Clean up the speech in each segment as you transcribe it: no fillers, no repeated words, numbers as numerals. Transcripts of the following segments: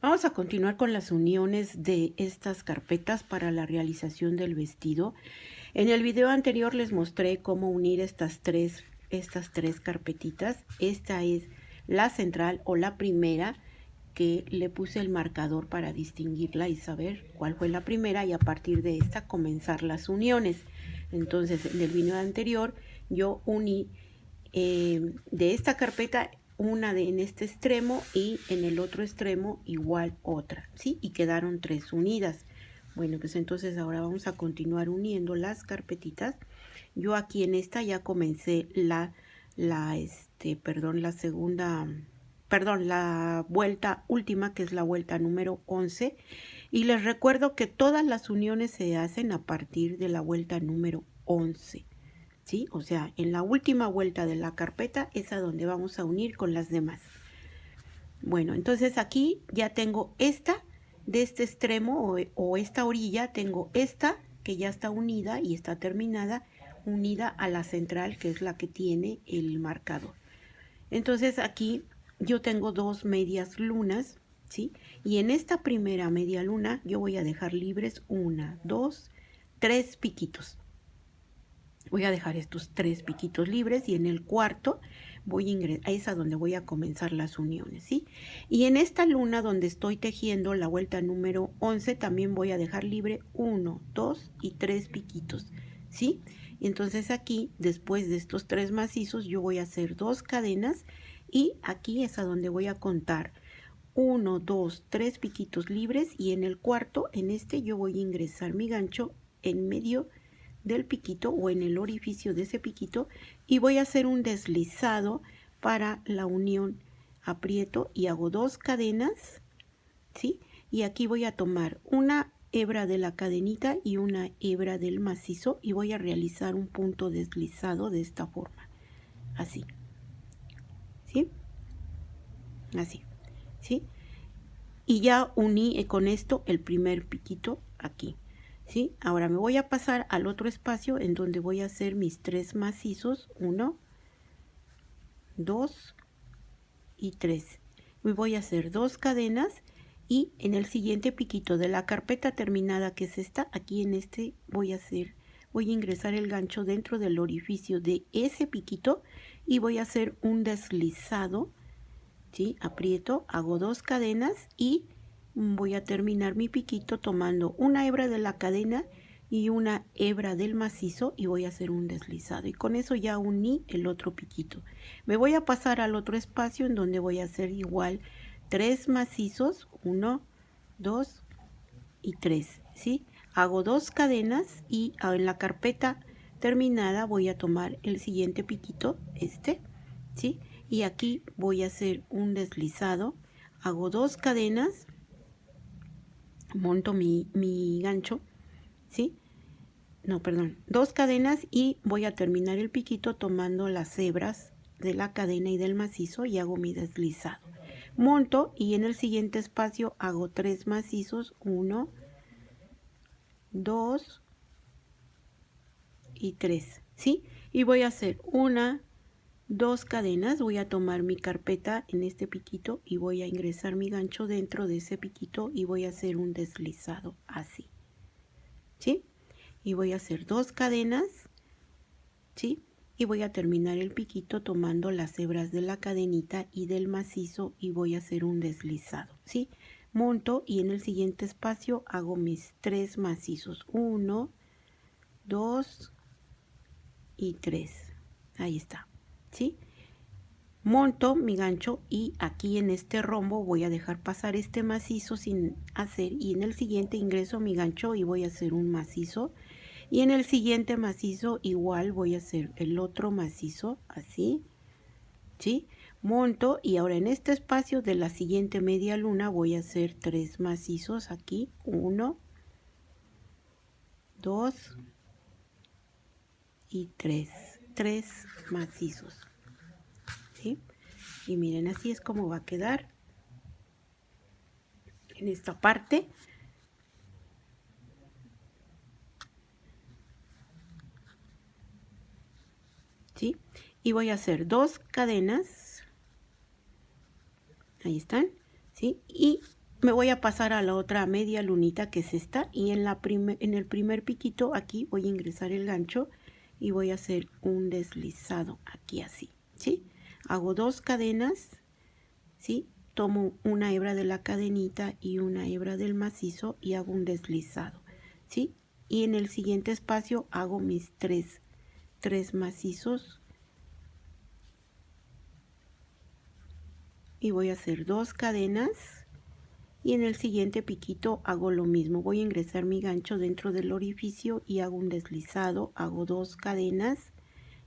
Vamos a continuar con las uniones de estas carpetas para la realización del vestido. En el video anterior les mostré cómo unir estas tres carpetitas. Esta es la central o la primera, que le puse el marcador para distinguirla y saber cuál fue la primera, y a partir de esta comenzar las uniones. Entonces, en el video anterior yo uní de esta carpeta una en este extremo y en el otro extremo igual otra, ¿sí? Y quedaron tres unidas. Bueno, pues entonces ahora vamos a continuar uniendo las carpetitas. Yo aquí en esta ya comencé la vuelta última, que es la vuelta número 11. Y les recuerdo que todas las uniones se hacen a partir de la vuelta número 11. ¿Sí? O sea, en la última vuelta de la carpeta es a donde vamos a unir con las demás. Bueno, entonces aquí ya tengo esta de este extremo o esta orilla, tengo esta que ya está unida y está terminada, unida a la central, que es la que tiene el marcador. Entonces aquí yo tengo dos medias lunas, ¿sí? Y en esta primera media luna yo voy a dejar libres 1, 2, 3 piquitos. Voy a dejar estos 3 piquitos libres y en el cuarto voy a ingresar, es a donde voy a comenzar las uniones, ¿sí? Y en esta luna donde estoy tejiendo la vuelta número 11 también voy a dejar libre 1, 2 y 3 piquitos, ¿sí? Y entonces aquí, después de estos 3 macizos, yo voy a hacer 2 cadenas y aquí es a donde voy a contar 1, 2, 3 piquitos libres, y en el cuarto, en este, yo voy a ingresar mi gancho en medio del piquito o en el orificio de ese piquito y voy a hacer un deslizado para la unión. Aprieto y hago 2 cadenas, ¿sí? Y aquí voy a tomar una hebra de la cadenita y una hebra del macizo y voy a realizar un punto deslizado de esta forma, así, ¿sí? Así, ¿sí? Y ya uní con esto el primer piquito aquí, ¿sí? Ahora me voy a pasar al otro espacio en donde voy a hacer mis 3 macizos, 1, 2 y 3. Me voy a hacer 2 cadenas y en el siguiente piquito de la carpeta terminada, que es esta, aquí en este voy a ingresar el gancho dentro del orificio de ese piquito y voy a hacer un deslizado, ¿sí? Aprieto, hago 2 cadenas y voy a terminar mi piquito tomando una hebra de la cadena y una hebra del macizo y voy a hacer un deslizado, y con eso ya uní el otro piquito. Me voy a pasar al otro espacio en donde voy a hacer igual 3 macizos, 1, 2 y 3, ¿sí? Hago 2 cadenas y en la carpeta terminada voy a tomar el siguiente piquito, ¿sí? Y aquí voy a hacer un deslizado, hago 2 cadenas, monto mi gancho, ¿sí? No, perdón, 2 cadenas y voy a terminar el piquito tomando las hebras de la cadena y del macizo y hago mi deslizado. Monto y en el siguiente espacio hago 3 macizos, 1, 2 y 3, ¿sí? Y voy a hacer 1, 2 cadenas, voy a tomar mi carpeta en este piquito y voy a ingresar mi gancho dentro de ese piquito y voy a hacer un deslizado así, ¿sí? Y voy a hacer 2 cadenas, ¿sí? Y voy a terminar el piquito tomando las hebras de la cadenita y del macizo y voy a hacer un deslizado, ¿sí? Monto y en el siguiente espacio hago mis 3 macizos, 1, 2 y 3, ahí está, ¿sí? Monto mi gancho y aquí en este rombo voy a dejar pasar este macizo sin hacer, y en el siguiente ingreso mi gancho y voy a hacer un macizo, y en el siguiente macizo igual voy a hacer el otro macizo así, ¿sí? Monto y ahora en este espacio de la siguiente media luna voy a hacer 3 macizos aquí, 1, 2 y 3 macizos, ¿sí? Y miren, así es como va a quedar en esta parte. ¿Sí? Y voy a hacer 2 cadenas, ahí están, ¿sí? Y me voy a pasar a la otra media lunita, que es esta, y en el primer piquito aquí voy a ingresar el gancho y voy a hacer un deslizado aquí así, ¿sí? Hago 2 cadenas, ¿sí? Tomo una hebra de la cadenita y una hebra del macizo y hago un deslizado, ¿sí? Y en el siguiente espacio hago mis tres macizos y voy a hacer 2 cadenas, y en el siguiente piquito hago lo mismo. Voy a ingresar mi gancho dentro del orificio y hago un deslizado, hago 2 cadenas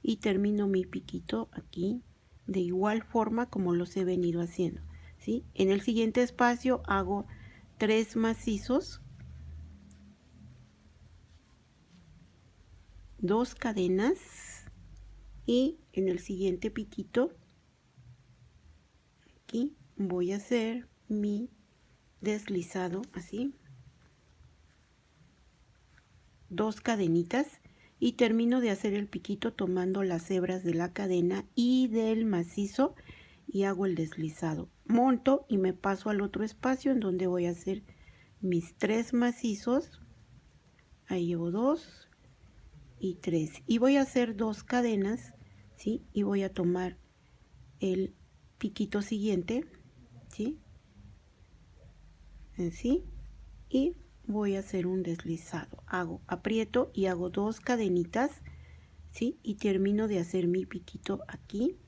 y termino mi piquito aquí de igual forma como los he venido haciendo, ¿sí? En el siguiente espacio hago 3 macizos, 2 cadenas, y en el siguiente piquito aquí voy a hacer mi deslizado así, 2 cadenitas, y termino de hacer el piquito tomando las hebras de la cadena y del macizo y hago el deslizado, monto y me paso al otro espacio en donde voy a hacer mis 3 macizos. Ahí llevo 2 y 3 y voy a hacer 2 cadenas, ¿sí? Y voy a tomar el piquito siguiente, ¿sí? Así, y voy a hacer un deslizado, aprieto y hago 2 cadenitas, ¿sí? Y termino de hacer mi piquito aquí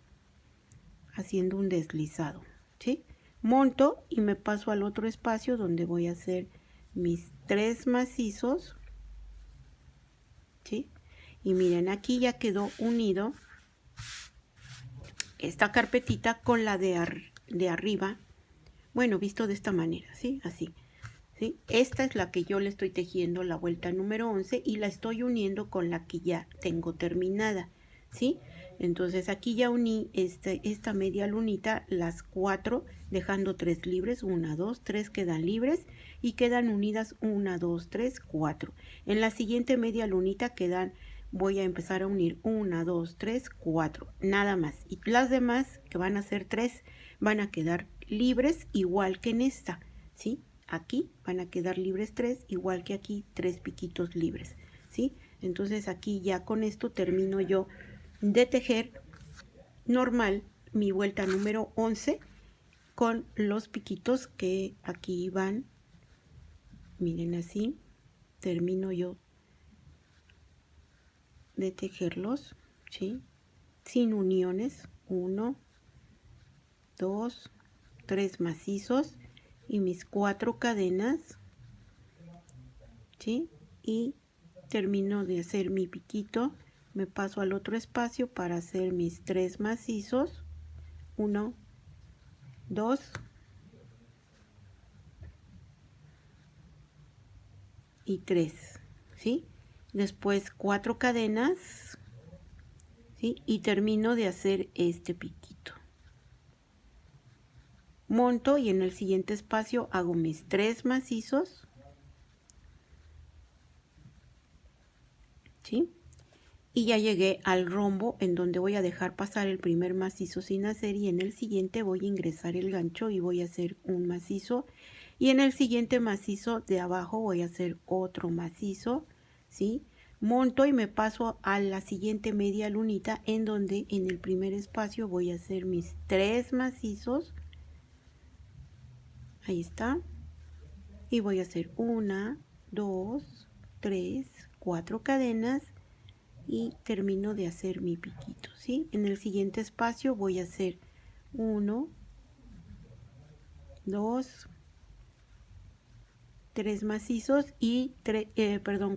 haciendo un deslizado, ¿sí? Monto y me paso al otro espacio donde voy a hacer mis 3 macizos, ¿sí? Y miren, aquí ya quedó unido esta carpetita con la de arriba, bueno, visto de esta manera, ¿sí? Así, ¿sí? Esta es la que yo le estoy tejiendo la vuelta número 11 y la estoy uniendo con la que ya tengo terminada, ¿sí? Entonces aquí ya uní esta media lunita, las 4, dejando 3 libres, 1, 2, 3 quedan libres y quedan unidas 1, 2, 3, 4. En la siguiente media lunita voy a empezar a unir 1, 2, 3, 4, nada más. Y las demás, que van a ser 3, van a quedar libres igual que en esta, ¿sí? Aquí van a quedar libres 3, igual que aquí 3 piquitos libres, ¿sí? Entonces aquí ya con esto termino yo de tejer normal mi vuelta número 11 con los piquitos que aquí van. Miren, así termino yo de tejerlos, ¿sí? Sin uniones. 1, 2, 3 macizos y mis 4 cadenas, ¿sí? Y termino de hacer mi piquito, me paso al otro espacio para hacer mis 3 macizos, 1, 2 y 3, ¿sí? Después 4 cadenas, ¿sí? Y termino de hacer este piquito. Monto y en el siguiente espacio hago mis 3 macizos, ¿sí? Y ya llegué al rombo en donde voy a dejar pasar el primer macizo sin hacer, y en el siguiente voy a ingresar el gancho y voy a hacer un macizo, y en el siguiente macizo de abajo voy a hacer otro macizo, ¿sí? Monto y me paso a la siguiente media lunita en donde en el primer espacio voy a hacer mis 3 macizos, ahí está, y voy a hacer 1, 2, 3, 4 cadenas y termino de hacer mi piquito, ¿sí? En el siguiente espacio voy a hacer 1, 2, 3 macizos y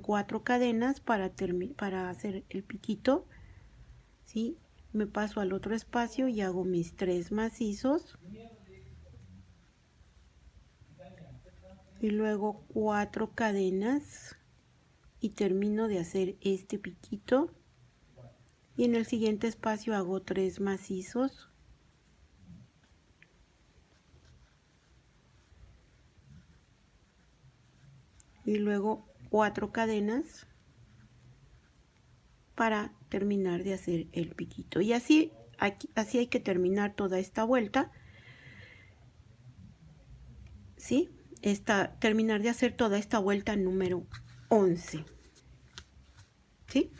4 cadenas para hacer el piquito, ¿sí? Me paso al otro espacio y hago mis 3 macizos y luego 4 cadenas y termino de hacer este piquito, y en el siguiente espacio hago 3 macizos y luego 4 cadenas para terminar de hacer el piquito. Y así hay que terminar toda esta vuelta, ¿sí? Terminar de hacer toda esta vuelta número 11, ¿sí?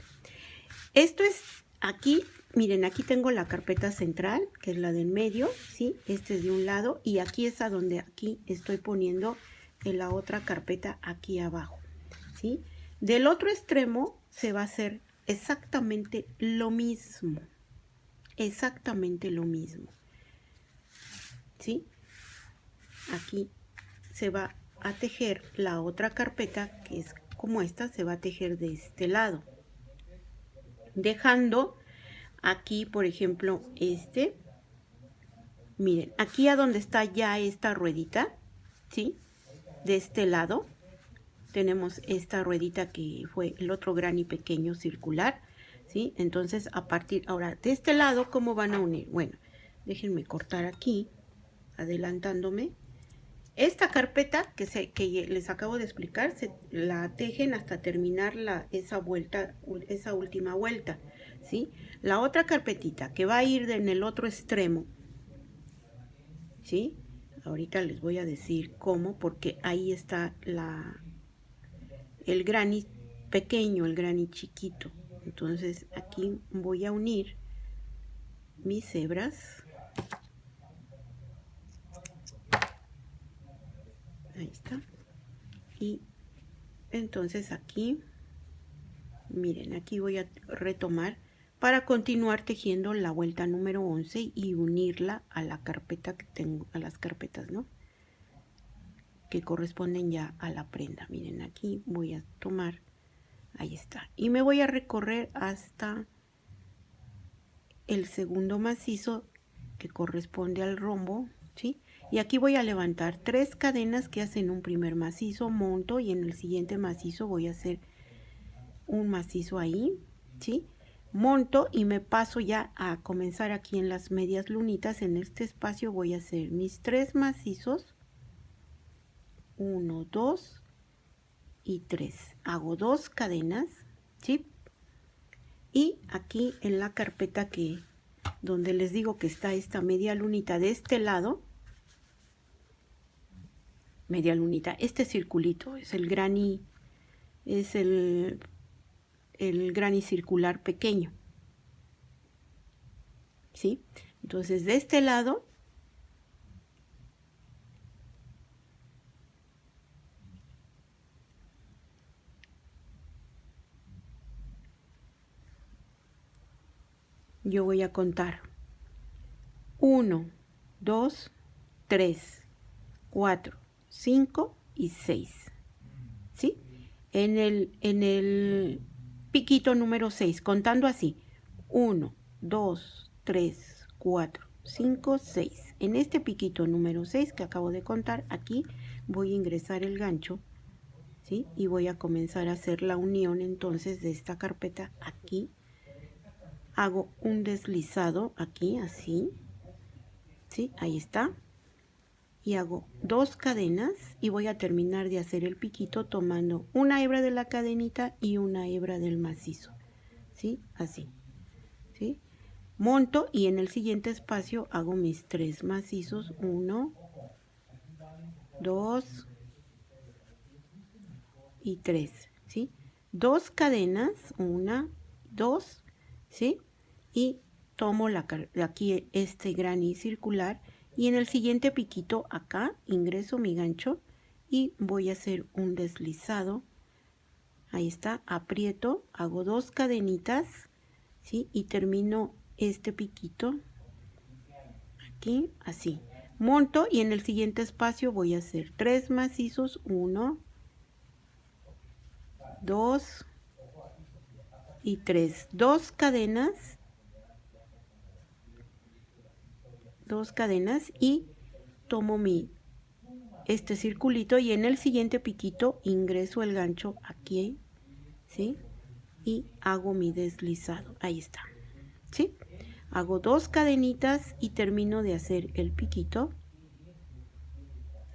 Esto es aquí, miren, aquí tengo la carpeta central, que es la del medio, ¿sí? Este es de un lado y aquí es a donde aquí estoy poniendo en la otra carpeta aquí abajo, ¿sí? Del otro extremo se va a hacer exactamente lo mismo, ¿sí? Aquí se va a tejer la otra carpeta, que es como esta, se va a tejer de este lado, dejando aquí, por ejemplo, miren, aquí a donde está ya esta ruedita, ¿sí? De este lado tenemos esta ruedita que fue el otro granny pequeño circular, ¿sí? Entonces, a partir ahora de este lado, ¿cómo van a unir? Bueno, déjenme cortar aquí, adelantándome. Esta carpeta que les acabo de explicar, la tejen hasta terminar esa última vuelta, ¿sí? La otra carpetita que va a ir en el otro extremo, ¿sí? Ahorita les voy a decir cómo, porque ahí está el granny pequeño, el granny chiquito. Entonces aquí voy a unir mis hebras. Ahí está. Y entonces aquí, miren, aquí voy a retomar para continuar tejiendo la vuelta número 11 y unirla a la carpeta que tengo, a las carpetas, ¿no? Que corresponden ya a la prenda. Miren, aquí voy a tomar, ahí está, y me voy a recorrer hasta el segundo macizo que corresponde al rombo, ¿sí? Y aquí voy a levantar 3 cadenas que hacen un primer macizo, monto, y en el siguiente macizo voy a hacer un macizo ahí, ¿sí? Monto y me paso ya a comenzar aquí en las medias lunitas. En este espacio voy a hacer mis 3 macizos, 1, 2 y 3. Hago 2 cadenas, ¿sí? Y aquí en la carpeta donde les digo que está esta media lunita de este lado, media lunita, este circulito es el granny, es el granny circular pequeño, ¿sí? Entonces de este lado yo voy a contar 1, 2, 3, 4, 5 y 6, ¿sí? En el piquito número 6, contando así, 1, 2, 3, 4, 5, 6. En este piquito número 6 que acabo de contar, aquí voy a ingresar el gancho, ¿sí? Y voy a comenzar a hacer la unión entonces de esta carpeta aquí. Hago un deslizado aquí, así, ¿sí? Ahí está. Y hago 2 cadenas y voy a terminar de hacer el piquito tomando una hebra de la cadenita y una hebra del macizo, ¿sí? Así, ¿sí? Monto y en el siguiente espacio hago mis 3 macizos, 1, 2 y 3, ¿sí? 2 cadenas, 1, 2, ¿sí? Y tomo aquí este granny circular y en el siguiente piquito acá ingreso mi gancho y voy a hacer un deslizado. Ahí está, aprieto, hago 2 cadenitas, ¿sí? Y termino este piquito aquí, así. Monto y en el siguiente espacio voy a hacer 3 macizos, 1, 2 y 3. 2 cadenas, 2 cadenas y tomo este circulito y en el siguiente piquito ingreso el gancho aquí, ¿sí? Y hago mi deslizado, ahí está, ¿sí? Hago 2 cadenitas y termino de hacer el piquito.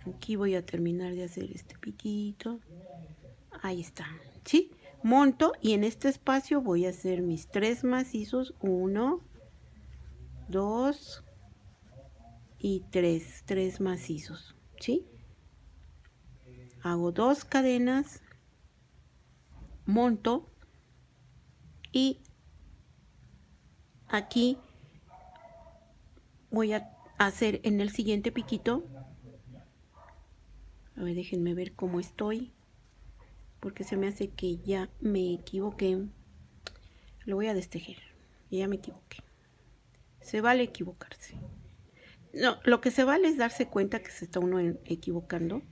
Aquí voy a terminar de hacer este piquito, ahí está, ¿sí? Monto y en este espacio voy a hacer mis 3 macizos, 1, 2 y 3 macizos, ¿sí? hago 2 cadenas, monto y aquí voy a hacer en el siguiente piquito, a ver, déjenme ver cómo estoy, porque se me hace que ya me equivoqué. Lo voy a destejer, ya me equivoqué. Se vale equivocarse. No, lo que se vale es darse cuenta que se está uno equivocando,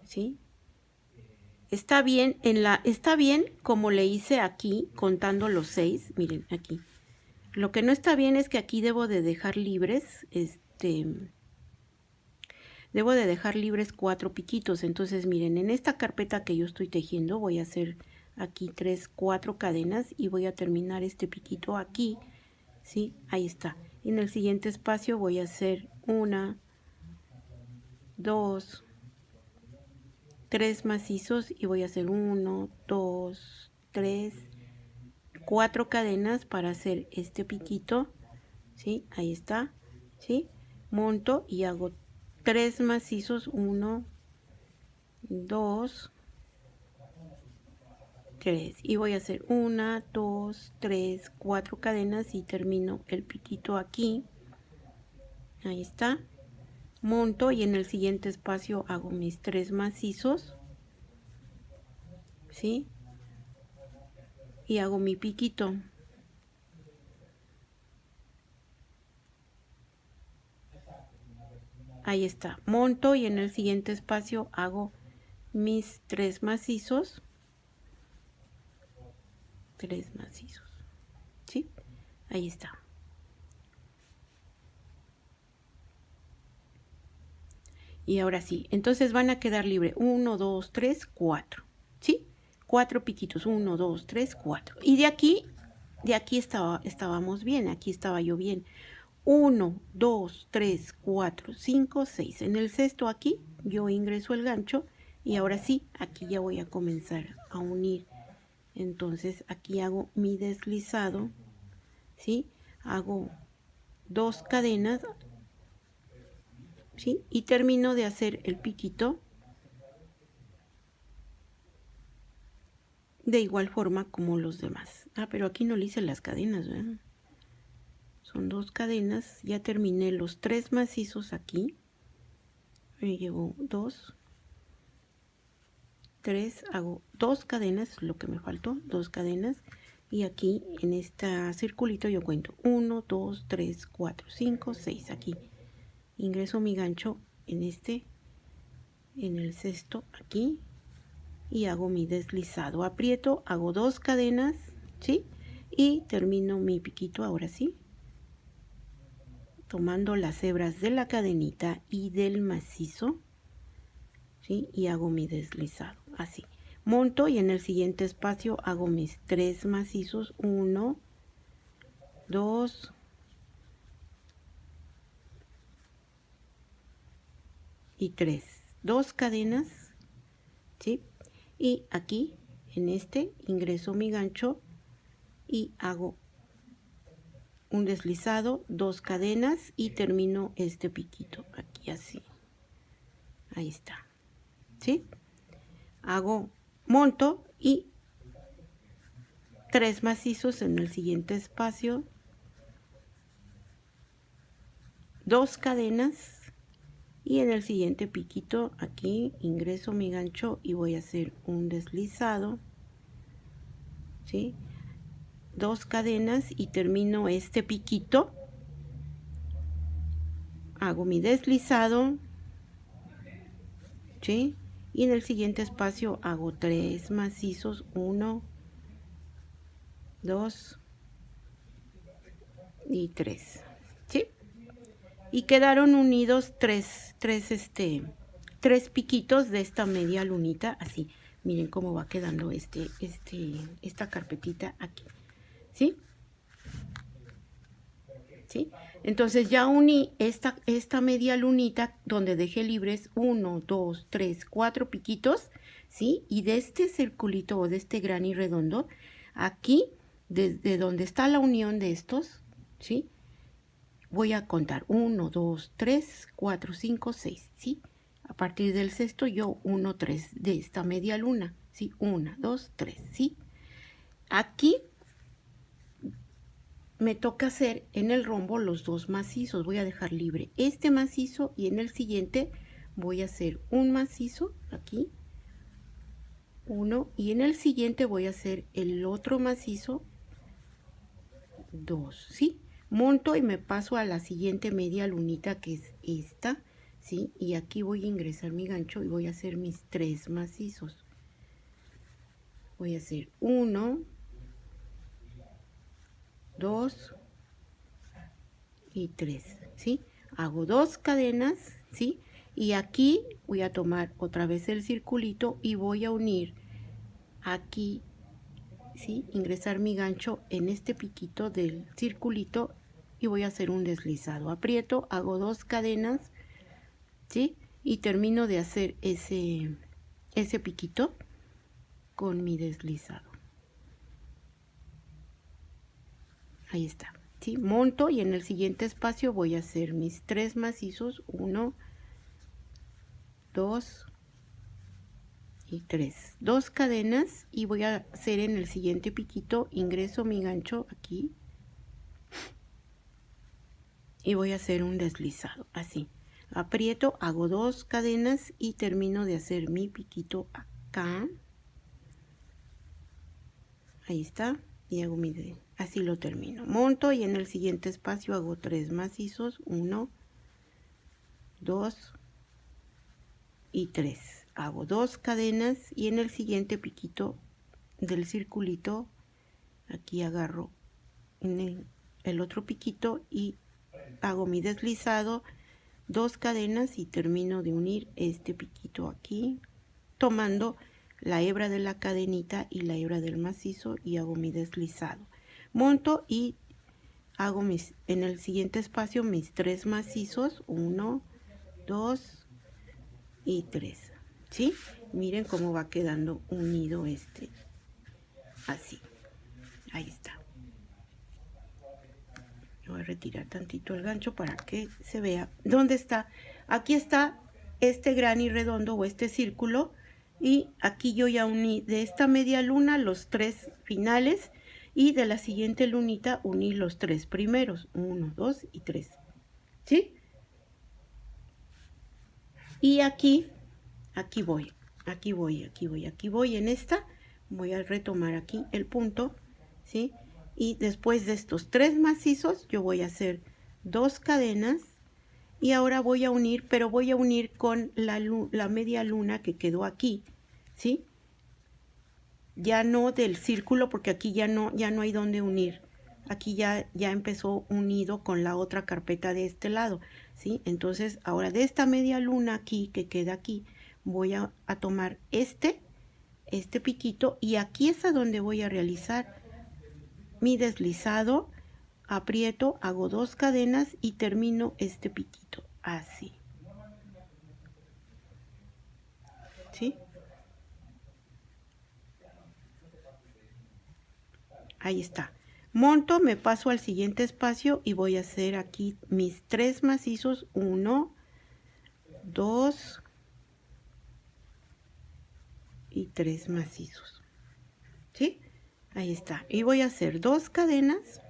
¿sí? Está bien, está bien como le hice aquí, contando los 6, miren, aquí. Lo que no está bien es que aquí debo de dejar libres, debo de dejar libres 4 piquitos. Entonces, miren, en esta carpeta que yo estoy tejiendo, voy a hacer aquí 4 cadenas y voy a terminar este piquito aquí, ¿sí? Ahí está. En el siguiente espacio voy a hacer 1, 2, 3 macizos y voy a hacer 1, 2, 3, 4 cadenas para hacer este piquito, ¿sí? Ahí está, ¿sí? Monto y hago 3 macizos, 1, 2, 3 y voy a hacer 1, 2, 3, 4 cadenas y termino el piquito aquí. Ahí está. Monto y en el siguiente espacio hago mis 3 macizos, ¿sí? Y hago mi piquito. Ahí está. Monto y en el siguiente espacio hago mis 3 macizos. 3 macizos, ¿sí? Ahí está. Y ahora sí, entonces van a quedar libre 1, 2, 3, 4, ¿sí? 4 piquitos, 1, 2, 3, 4. Y de aquí estábamos bien, aquí estaba yo bien. 1, 2, 3, 4, 5, 6. En el sexto aquí yo ingreso el gancho y ahora sí, aquí ya voy a comenzar a unir. Entonces aquí hago mi deslizado, ¿sí? Hago 2 cadenas, ¿sí? Y termino de hacer el piquito de igual forma como los demás. Ah, pero aquí no le hice las cadenas, ¿verdad? Son 2 cadenas. Ya terminé los 3 macizos aquí. Me llevo 2, 3, hago 2 cadenas, lo que me faltó, 2 cadenas. Y aquí en este circulito yo cuento 1, 2, 3, 4, 5, 6. Aquí ingreso mi gancho en el sexto aquí y hago mi deslizado, aprieto, hago 2 cadenas, ¿sí? Y termino mi piquito ahora sí, tomando las hebras de la cadenita y del macizo, ¿sí? Y hago mi deslizado, así. Monto y en el siguiente espacio hago mis 3 macizos, 1, 2, y 3, 2 cadenas, ¿sí? Y aquí en ingreso mi gancho y hago un deslizado, 2 cadenas y termino este piquito aquí así. Ahí está, ¿sí? Hago, monto y 3 macizos en el siguiente espacio, 2 cadenas y en el siguiente piquito aquí ingreso mi gancho y voy a hacer un deslizado, ¿sí? 2 cadenas y termino este piquito, hago mi deslizado, ¿sí? Y en el siguiente espacio hago 3 macizos, 1, 2 y 3, ¿sí? Y quedaron unidos 3 piquitos de esta media lunita, así. Miren cómo va quedando esta carpetita aquí, ¿sí? ¿Sí? Entonces ya uní esta media lunita donde dejé libres 1, 2, 3, 4 piquitos, ¿sí? Y de este circulito o de este granny redondo, aquí, desde donde está la unión de estos, ¿sí? Voy a contar 1, 2, 3, 4, 5, 6, ¿sí? partir del sexto yo uno 3 de esta media luna, ¿sí? 1, 2, 3, ¿sí? Aquí me toca hacer en el rombo los dos macizos. Voy a dejar libre este macizo y en el siguiente voy a hacer un macizo aquí, uno, y en el siguiente voy a hacer el otro macizo, 2, ¿sí? Monto y me paso a la siguiente media lunita, que es esta, ¿sí? Y aquí voy a ingresar mi gancho y voy a hacer mis 3 macizos. Voy a hacer 1, 2 y 3, ¿sí? Hago 2 cadenas, ¿sí? Y aquí voy a tomar otra vez el circulito y voy a unir aquí, ¿sí? Ingresar mi gancho en este piquito del circulito y voy a hacer un deslizado. Aprieto, hago 2 cadenas, ¿sí? Y termino de hacer ese piquito con mi deslizado. Ahí está, ¿sí? Monto y en el siguiente espacio voy a hacer mis 3 macizos, 1, 2 y 3, 2 cadenas, y voy a hacer en el siguiente piquito, ingreso mi gancho aquí y voy a hacer un deslizado, así. Aprieto, hago 2 cadenas y termino de hacer mi piquito acá. Ahí está, y hago así lo termino. Monto y en el siguiente espacio hago 3 macizos, 1, 2 y 3. Hago 2 cadenas y en el siguiente piquito del circulito aquí agarro en el otro piquito y hago mi deslizado, 2 cadenas, y termino de unir este piquito aquí tomando la hebra de la cadenita y la hebra del macizo y hago mi deslizado. Monto y hago en el siguiente espacio mis 3 macizos, 1, 2 y 3, ¿sí? Miren cómo va quedando unido así. Ahí está. Voy a retirar tantito el gancho para que se vea dónde está. Aquí está este granny redondo o este círculo, y aquí yo ya uní de esta media luna los 3 finales y de la siguiente lunita uní los 3 primeros, 1, 2 y 3, ¿sí? Y aquí voy en esta, voy a retomar aquí el punto, ¿sí? Y después de estos 3 macizos yo voy a hacer 2 cadenas y ahora voy a unir, pero voy a unir con la media luna que quedó aquí, ¿sí? Ya no del círculo, porque aquí ya no hay donde unir. Aquí ya empezó unido con la otra carpeta de este lado, ¿sí? Entonces ahora de esta media luna aquí que queda aquí, voy a tomar este piquito y aquí es a donde voy a realizar mi deslizado. Aprieto, hago 2 cadenas y termino este piquito así, ¿sí? Ahí está. Monto, me paso al siguiente espacio y voy a hacer aquí mis 3 macizos, 1, 2 y 3 macizos, ¿sí? Ahí está. Y voy a hacer 2 cadenas,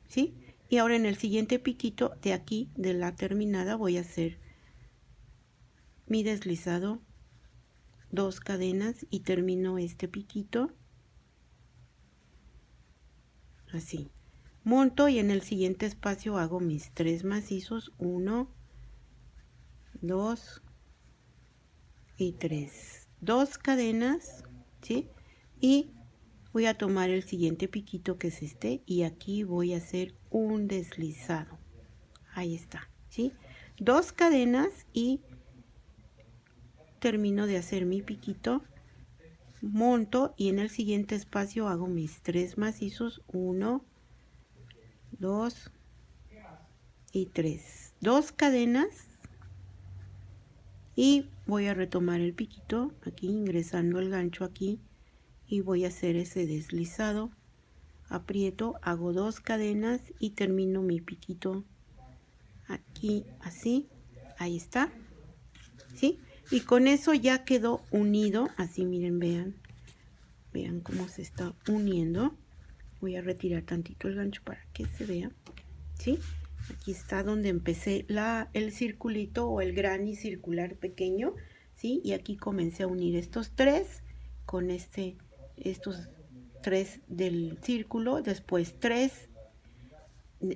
¿sí? Y ahora en el siguiente piquito de aquí, de la terminada, voy a hacer mi deslizado, 2 cadenas y termino este piquito así. Monto y en el siguiente espacio hago mis 3 macizos, 1, 2 y 3, 2 cadenas, ¿sí? Y voy a tomar el siguiente piquito que es este y aquí voy a hacer un deslizado. Ahí está, ¿sí? 2 cadenas y termino de hacer mi piquito, monto y en el siguiente espacio hago mis 3 macizos, 1, 2 y 3, 2 cadenas y voy a retomar el piquito aquí ingresando el gancho aquí y voy a hacer ese deslizado. Aprieto, hago 2 cadenas y termino mi piquito aquí así. Ahí está. ¿sí? Y con eso ya quedó unido, así miren, vean cómo se está uniendo. Voy a retirar tantito el gancho para que se vea, ¿sí? Aquí está donde empecé el circulito o el granny circular pequeño, ¿sí? Y aquí comencé a unir estos tres con estos tres del círculo, después tres,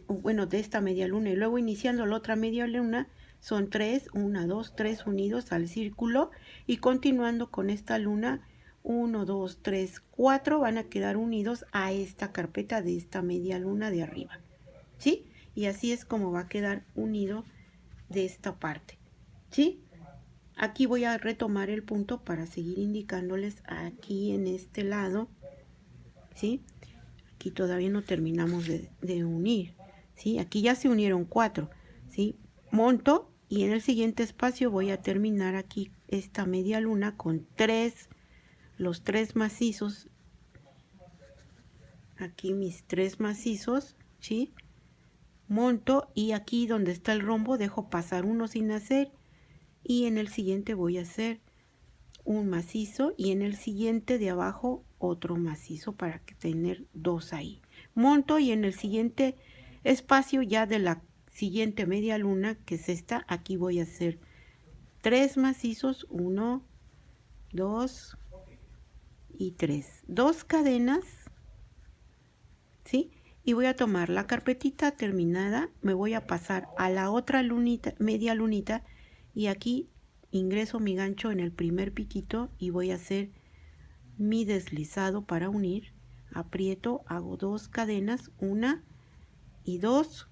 bueno, de esta media luna, y luego iniciando la otra media luna, son tres, una, dos, tres unidos al círculo, y continuando con esta luna, 1, 2, 3, 4 van a quedar unidos a esta carpeta de esta media luna de arriba, ¿sí? Y así es como va a quedar unido de esta parte, ¿sí? Aquí voy a retomar el punto para seguir indicándoles aquí en este lado, ¿sí? Aquí todavía no terminamos de unir, ¿sí? Aquí ya se unieron 4, ¿sí? Monto y en el siguiente espacio voy a terminar aquí esta media luna con los 3 macizos, aquí mis 3 macizos, ¿sí? Monto y aquí donde está el rombo dejo pasar uno sin hacer y en el siguiente voy a hacer un macizo y en el siguiente de abajo otro macizo para tener 2 ahí. Monto y en el siguiente espacio ya de la siguiente media luna, que es esta, aquí voy a hacer 3 macizos, 1, 2 y 3. 2 cadenas, ¿sí? Y voy a tomar la carpetita terminada, me voy a pasar a la otra lunita, media lunita, y aquí ingreso mi gancho en el primer piquito y voy a hacer mi deslizado para unir. Aprieto, hago 2 cadenas, 1 y 2,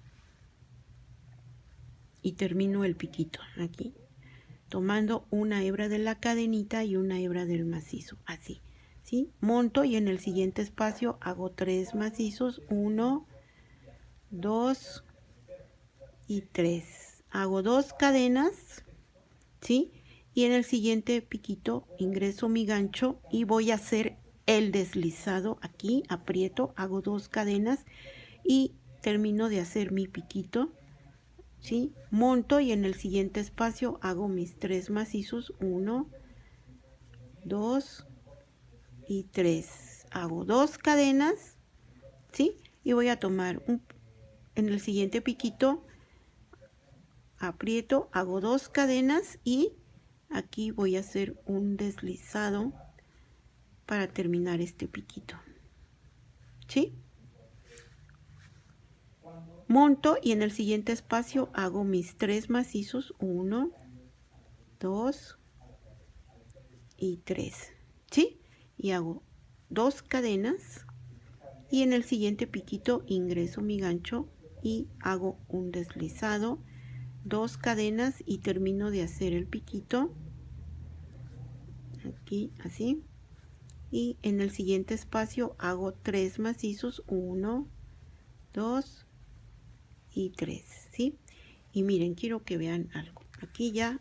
y termino el piquito aquí, tomando una hebra de la cadenita y una hebra del macizo, así. ¿Sí? Monto y en el siguiente espacio hago 3 macizos, 1, 2 y 3. Hago 2 cadenas, ¿sí? Y en el siguiente piquito ingreso mi gancho y voy a hacer el deslizado aquí, aprieto, hago 2 cadenas y termino de hacer mi piquito, ¿sí? Monto y en el siguiente espacio hago mis 3 macizos, 1, 2 y 3. Hago 2 cadenas, ¿sí? Y voy a tomar en el siguiente piquito, aprieto, hago 2 cadenas y aquí voy a hacer un deslizado para terminar este piquito, ¿sí? Monto y en el siguiente espacio hago mis 3 macizos, 1, 2 y 3, ¿sí? Y hago 2 cadenas y en el siguiente piquito ingreso mi gancho y hago un deslizado, 2 cadenas y termino de hacer el piquito aquí así, y en el siguiente espacio hago 3 macizos, 1, 2 y 3, ¿sí? Y miren, quiero que vean algo. Aquí ya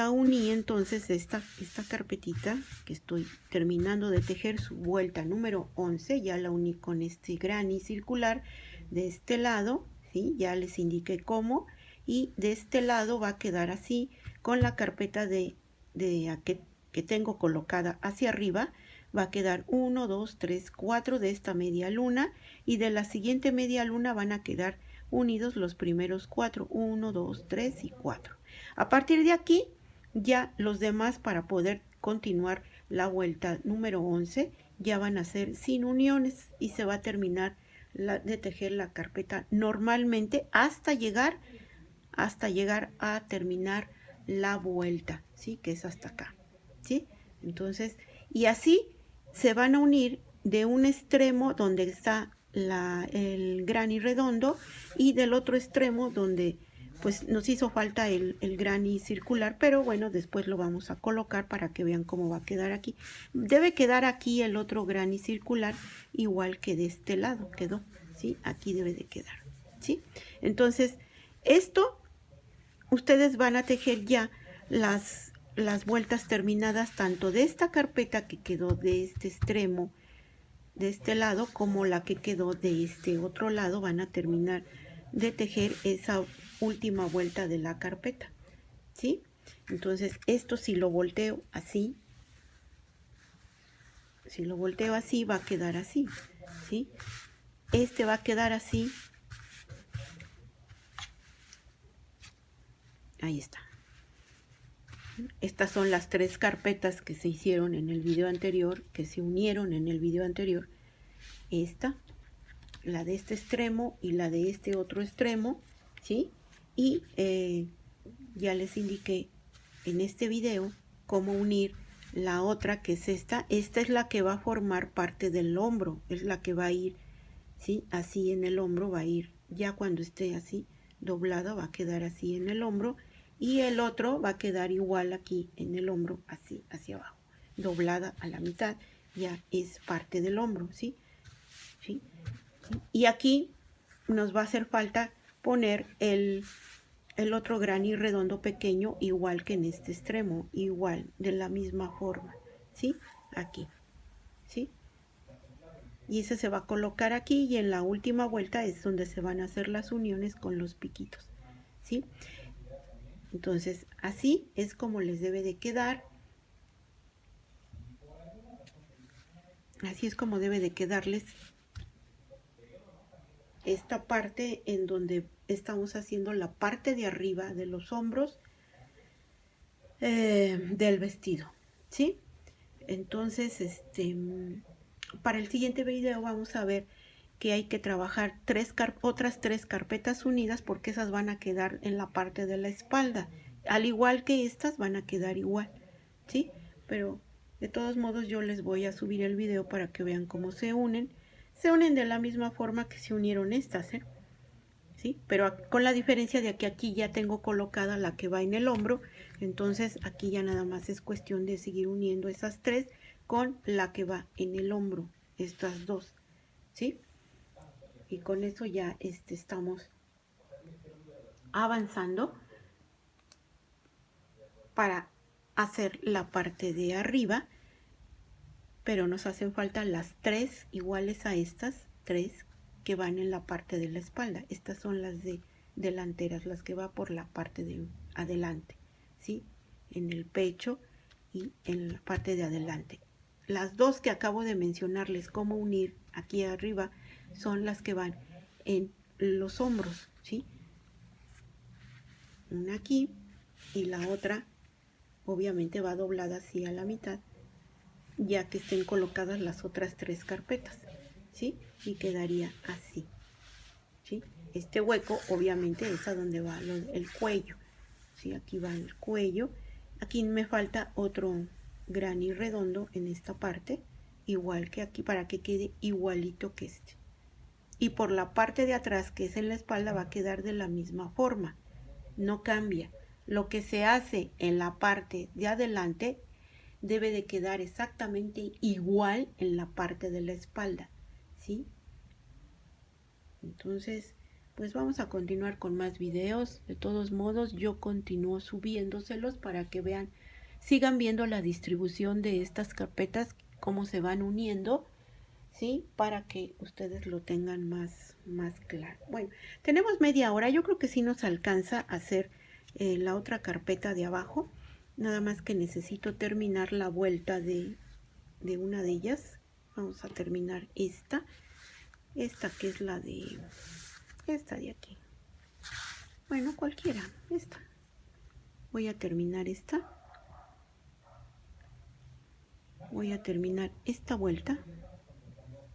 uní entonces esta carpetita que estoy terminando de tejer su vuelta número 11, ya la uní con este granny circular de este lado, ¿sí? Ya les indiqué cómo, y de este lado va a quedar así con la carpeta que tengo colocada hacia arriba. Va a quedar 1, 2, 3, 4 de esta media luna y de la siguiente media luna van a quedar unidos los primeros 4, 1, 2, 3 y 4. A partir de aquí, ya los demás para poder continuar la vuelta número 11 ya van a ser sin uniones y se va a terminar de tejer la carpeta normalmente hasta llegar a terminar la vuelta, ¿sí? Que es hasta acá, ¿sí? Entonces, y así se van a unir de un extremo donde está el granny redondo y del otro extremo donde pues nos hizo falta el granny circular, pero bueno, después lo vamos a colocar para que vean cómo va a quedar aquí. Debe quedar aquí el otro granny circular igual que de este lado quedó, ¿sí? Aquí debe de quedar, ¿sí? Entonces, esto ustedes van a tejer ya las vueltas terminadas tanto de esta carpeta que quedó de este extremo, de este lado, como la que quedó de este otro lado. Van a terminar de tejer esa última vuelta de la carpeta, ¿sí? Entonces esto si lo volteo así, va a quedar así, ¿sí? Este va a quedar así. Ahí está. Estas son las 3 carpetas que se hicieron en el video anterior, que se unieron en el video anterior. Esta, la de este extremo y la de este otro extremo, ¿sí? Y ya les indiqué en este video cómo unir la otra, que es esta. Esta es la que va a formar parte del hombro, es la que va a ir, ¿sí? Así en el hombro va a ir, ya cuando esté así doblada va a quedar así en el hombro, y el otro va a quedar igual aquí en el hombro, así hacia abajo, doblada a la mitad, ya es parte del hombro, ¿sí? ¿Sí? Y aquí nos va a hacer falta poner el otro granny redondo pequeño, igual que en este extremo, igual, de la misma forma, ¿sí? Aquí, ¿sí? Y ese se va a colocar aquí, y en la última vuelta es donde se van a hacer las uniones con los piquitos, ¿sí? Entonces, así es como les debe de quedar. Así es como debe de quedarles esta parte en donde estamos haciendo la parte de arriba de los hombros del vestido, ¿sí? Entonces, para el siguiente video vamos a ver que hay que trabajar otras 3 carpetas unidas, porque esas van a quedar en la parte de la espalda, al igual que estas van a quedar igual, ¿sí? Pero de todos modos yo les voy a subir el video para que vean cómo se unen de la misma forma que se unieron estas, ¿sí? Pero con la diferencia de que aquí ya tengo colocada la que va en el hombro, entonces aquí ya nada más es cuestión de seguir uniendo esas 3 con la que va en el hombro, estas 2, ¿sí? Y con eso ya estamos avanzando para hacer la parte de arriba, pero nos hacen falta las 3 iguales a estas 3 que van en la parte de la espalda. Estas son las de delanteras, las que va por la parte de adelante, ¿sí? En el pecho y en la parte de adelante. Las 2 que acabo de mencionarles cómo unir aquí arriba son las que van en los hombros, ¿sí? Una aquí y la otra obviamente va doblada así a la mitad, ya que estén colocadas las otras 3 carpetas, ¿sí? Y quedaría así, ¿sí? Este hueco obviamente es a donde va el cuello, ¿sí? Aquí va el cuello. Aquí me falta otro granny redondo en esta parte, igual que aquí, para que quede igualito que este. Y por la parte de atrás, que es en la espalda, va a quedar de la misma forma, no cambia. Lo que se hace en la parte de adelante debe de quedar exactamente igual en la parte de la espalda, ¿sí? Entonces, pues vamos a continuar con más videos. De todos modos, yo continúo subiéndoselos para que vean, sigan viendo la distribución de estas carpetas, cómo se van uniendo, ¿sí? Para que ustedes lo tengan más claro. Bueno, tenemos media hora. Yo creo que sí nos alcanza a hacer la otra carpeta de abajo. Nada más que necesito terminar la vuelta de una de ellas. Vamos a terminar esta que es la de esta de aquí. Bueno, cualquiera, esta. Voy a terminar esta. Voy a terminar esta vuelta,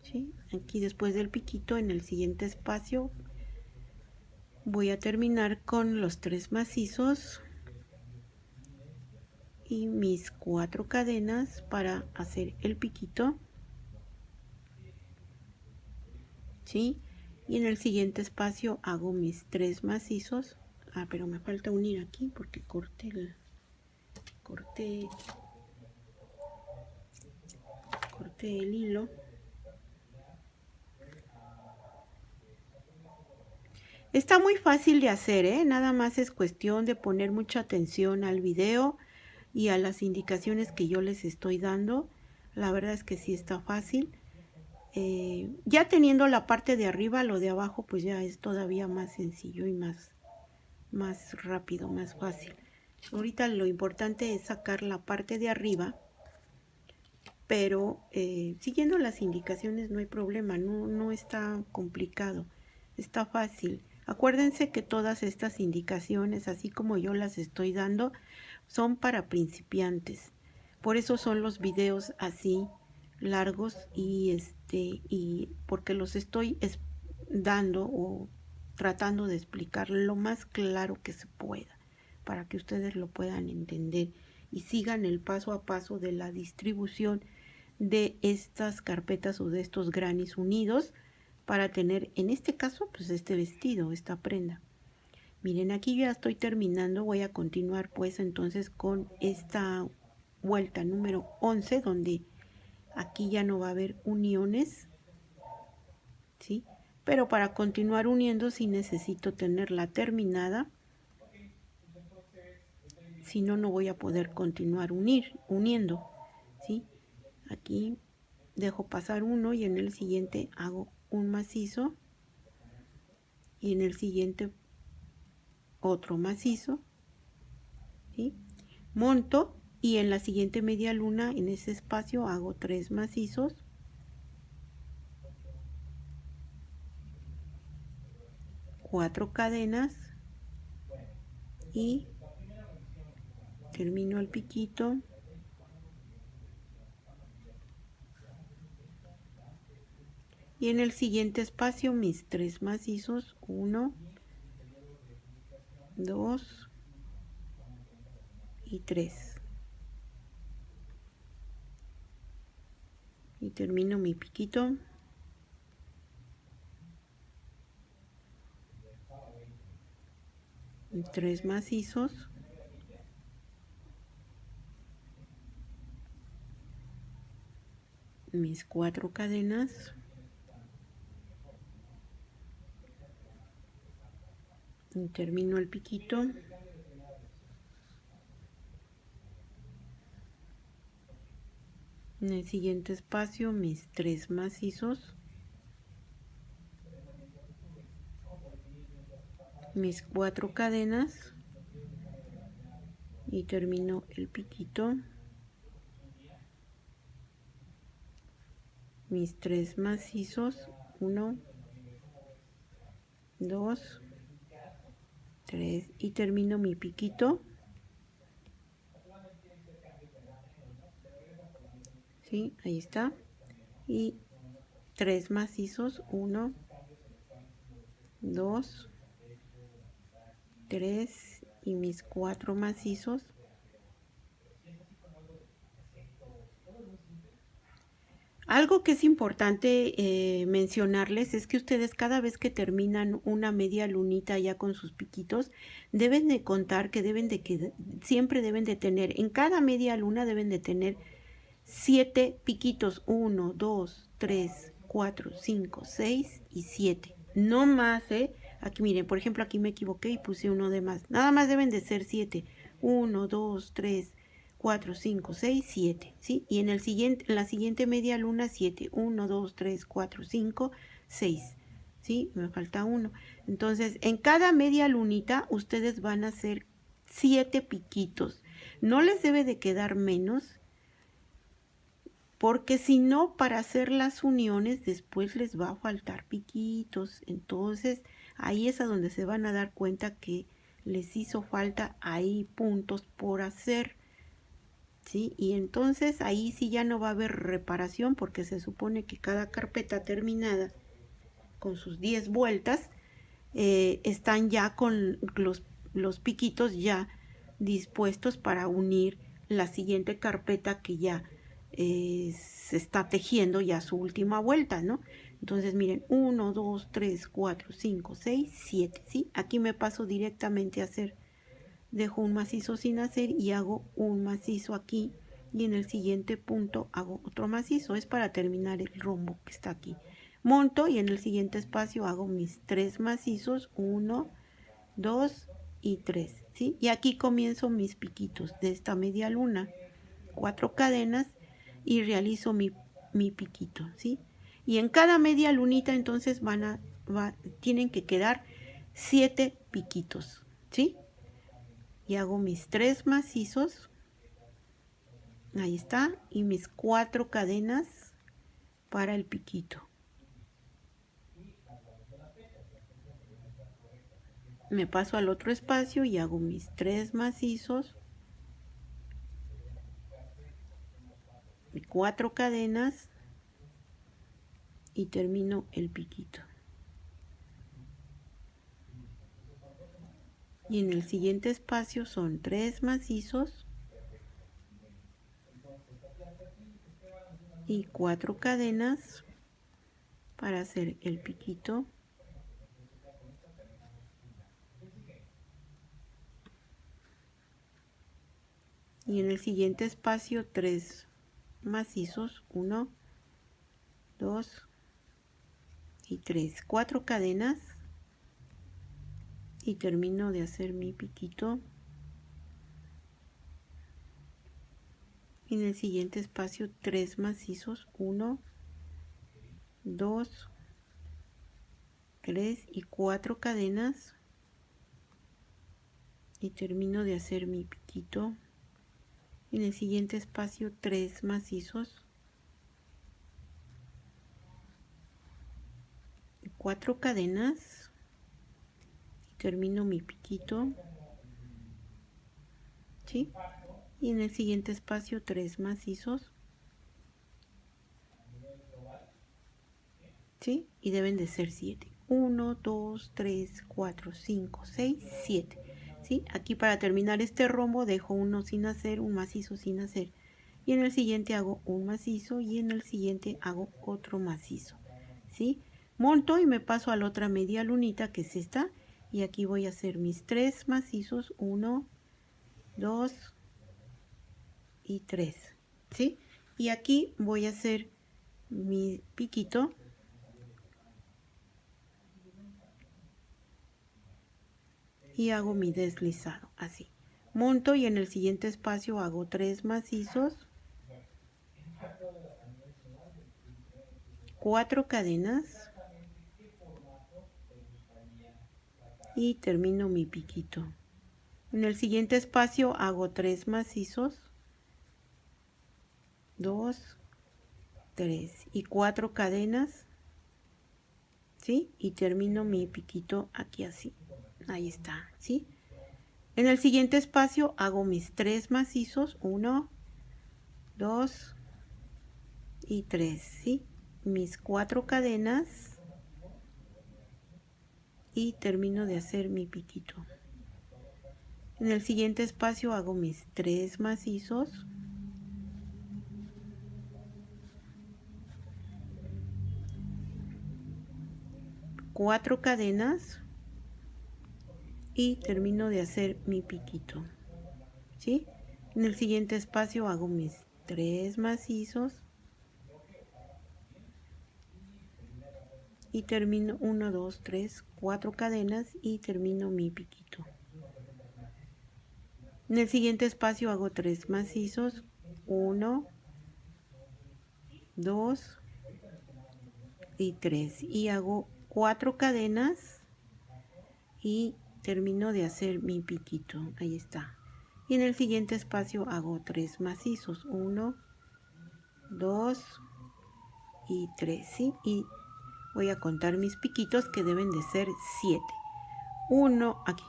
¿sí? Aquí después del piquito, en el siguiente espacio, voy a terminar con los 3 macizos y mis 4 cadenas para hacer el piquito, ¿sí? Y en el siguiente espacio hago mis 3 macizos. Pero me falta unir aquí porque corté el hilo. Está muy fácil de hacer, nada más es cuestión de poner mucha atención al video y a las indicaciones que yo les estoy dando. La verdad es que sí está fácil. Ya teniendo la parte de arriba, lo de abajo pues ya es todavía más sencillo y más rápido, más fácil, Ahorita lo importante es sacar la parte de arriba, pero siguiendo las indicaciones no hay problema, no está complicado, está fácil. Acuérdense que todas estas indicaciones, así como yo las estoy dando, son para principiantes. Por eso son los videos así largos y porque los estoy dando o tratando de explicar lo más claro que se pueda para que ustedes lo puedan entender y sigan el paso a paso de la distribución de estas carpetas o de estos granis unidos para tener, en este caso, pues este vestido, esta prenda. Miren, aquí ya estoy terminando, voy a continuar pues entonces con esta vuelta número 11, donde aquí ya no va a haber uniones, ¿sí? Pero para continuar uniendo sí necesito tenerla terminada, si no, no voy a poder continuar uniendo, ¿sí? Aquí dejo pasar uno y en el siguiente hago un macizo y en el siguiente otro macizo, ¿sí? Monto y en la siguiente media luna en ese espacio hago 3 macizos, cuatro cadenas y termino el piquito. Y en el siguiente espacio mis 3 macizos, 1, 2 y 3. Y termino mi piquito. Y 3 macizos. Mis 4 cadenas. Y termino el piquito. En el siguiente espacio mis 3 macizos, mis 4 cadenas y termino el piquito, mis 3 macizos, 1, 2, 3 y termino mi piquito. ¿Sí? Ahí está. Y 3 macizos, 1, 2, 3 y mis 4 macizos. Algo que es importante mencionarles es que ustedes cada vez que terminan una media lunita ya con sus piquitos, deben de contar que siempre deben de tener, en cada media luna deben de tener 7 piquitos, 1, 2, 3, 4, 5, 6 y 7. No más, Aquí miren, por ejemplo, aquí me equivoqué y puse uno de más. Nada más deben de ser 7. 1, 2, 3, 4, 5, 6, 7, ¿sí? Y en la siguiente media luna 7. 1, 2, 3, 4, 5, 6, ¿sí? Me falta uno. Entonces, en cada media lunita ustedes van a hacer 7 piquitos. No les debe de quedar menos, porque si no, para hacer las uniones después les va a faltar piquitos. Entonces ahí es a donde se van a dar cuenta que les hizo falta ahí puntos por hacer, ¿sí? Y entonces ahí sí ya no va a haber reparación, porque se supone que cada carpeta terminada con sus 10 vueltas están ya con los piquitos ya dispuestos para unir la siguiente carpeta que ya se está tejiendo ya su última vuelta, ¿no? Entonces miren, 1, 2, 3, 4, 5, 6, 7, ¿sí? Aquí me paso directamente a hacer, dejo un macizo sin hacer y hago un macizo aquí y en el siguiente punto hago otro macizo, es para terminar el rombo que está aquí. Monto y en el siguiente espacio hago mis 3 macizos, 1, 2 y 3, ¿sí? Y aquí comienzo mis piquitos de esta media luna, 4 cadenas y realizo mi piquito, ¿sí? Y en cada media lunita entonces tienen que quedar 7 piquitos, ¿sí? y hago mis 3 macizos, ahí está, y mis 4 cadenas para el piquito. Me paso al otro espacio y hago mis 3 macizos, 4 cadenas y termino el piquito. Y en el siguiente espacio son 3 macizos y 4 cadenas para hacer el piquito. Y en el siguiente espacio 3 macizos, 1, 2 y 3, 4 cadenas y termino de hacer mi piquito. Y en el siguiente espacio 3 macizos, 1, 2, 3 y 4 cadenas y termino de hacer mi piquito. En el siguiente espacio 3 macizos, 4 cadenas y termino mi piquito, ¿sí? Y en el siguiente espacio 3 macizos, ¿sí? Y deben de ser 7. 1, 2, 3, 4, 5, 6, 7. ¿Sí? Aquí para terminar este rombo dejo uno sin hacer, un macizo sin hacer. Y en el siguiente hago un macizo y en el siguiente hago otro macizo. ¿Sí? Monto y me paso a la otra media lunita que es esta. Y aquí voy a hacer mis 3 macizos. 1, 2 y 3. ¿Sí? Y aquí voy a hacer mi piquito. Y hago mi deslizado, así. Monto y en el siguiente espacio hago 3 macizos, 4 cadenas y termino mi piquito. En el siguiente espacio hago 3 macizos, 2, 3 y 4 cadenas, ¿sí? Y termino mi piquito aquí así. Ahí está, ¿sí? En el siguiente espacio hago mis 3 macizos, 1, 2 y 3, ¿sí? Mis 4 cadenas y termino de hacer mi piquito. En el siguiente espacio hago mis 3 macizos, 4 cadenas y termino de hacer mi piquito, ¿sí? En el siguiente espacio hago mis 3 macizos y termino 1, 2, 3, 4 cadenas y termino mi piquito. En el siguiente espacio hago 3 macizos, 1, 2 y 3 y hago 4 cadenas y termino de hacer mi piquito. Ahí está. Y en el siguiente espacio hago 3 macizos, 1, 2 y 3, ¿sí? Y voy a contar mis piquitos que deben de ser 7. 1 aquí.